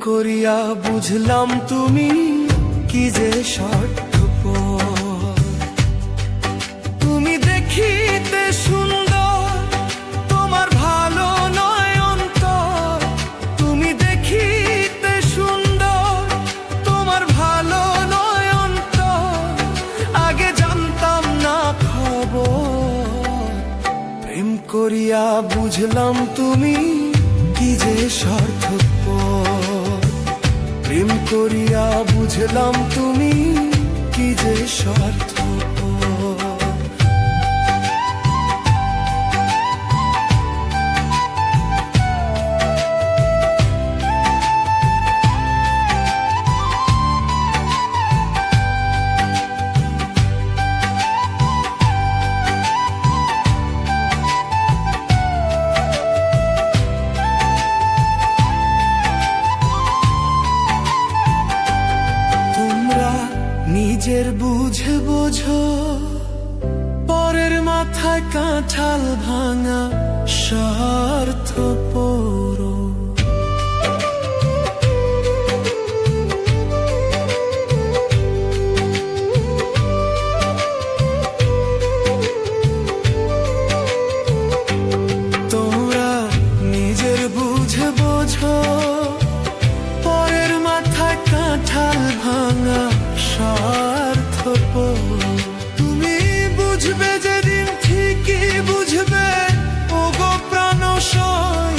করিয়া বুঝলাম তুমি কি যে স্বার্থপর। তুমি দেখিতে সুন্দর, তোমার ভালো নয় অন্তর। তুমি দেখিতে সুন্দর, তোমার ভালো নয় অন্তর। আগে জানতাম না খবর, প্রেম করিয়া বুঝলাম তুমি কি যে স্বার্থপর। প্রেম করিয়া বুঝলাম তুমি কি যে স্বার্থপর। নিজের বুঝে বোঝো, পরের মাথায় কাঁঠাল ভাঙা স্বার্থপর। তোমরা নিজের বুঝে বোঝো, পরের মাথায় কাঁঠাল ভাঙা স্বার্থপর। তুমি বুঝবে যেদিন ঠিকই বুঝবে, ওগো প্রাণশয়।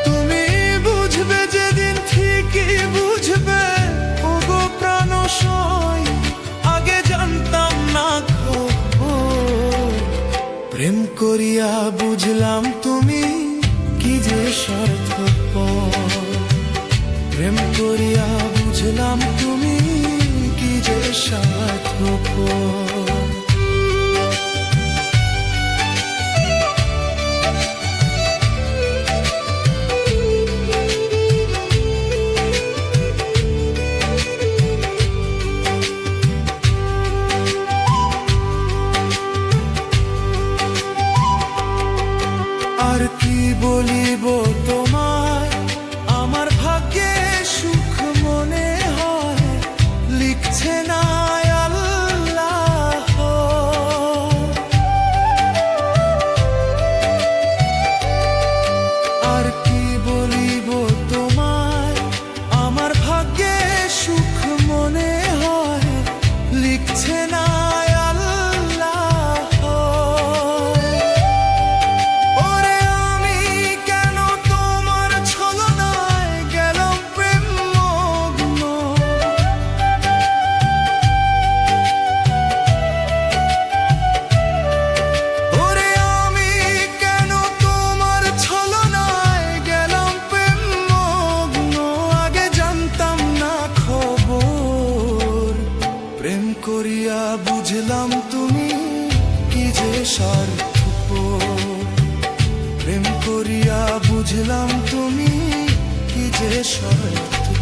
তুমি বুঝবে যেদিন ঠিকই বুঝবে, ওগো প্রাণশয়। আগে জানতাম না খবর, প্রেম করিয়া বুঝলাম তুমি কি যে স্বার্থপর। প্রেম করিয়া বুঝলাম তুমি কি যে স্বার্থপর। আর কি বলিব তোমায়, আমার ভাগ্যে সুখ মনে হয়, লিখছে না আল্লাহ। আর কি বলিব তোমায়, আমার ভাগ্যে সুখ মনে হয়, লিখছে না করিয়া বুঝলাম তুমি কি যে স্বার্থপর। প্রেম করিয়া বুঝলাম তুমি কি যে স্বার্থপর।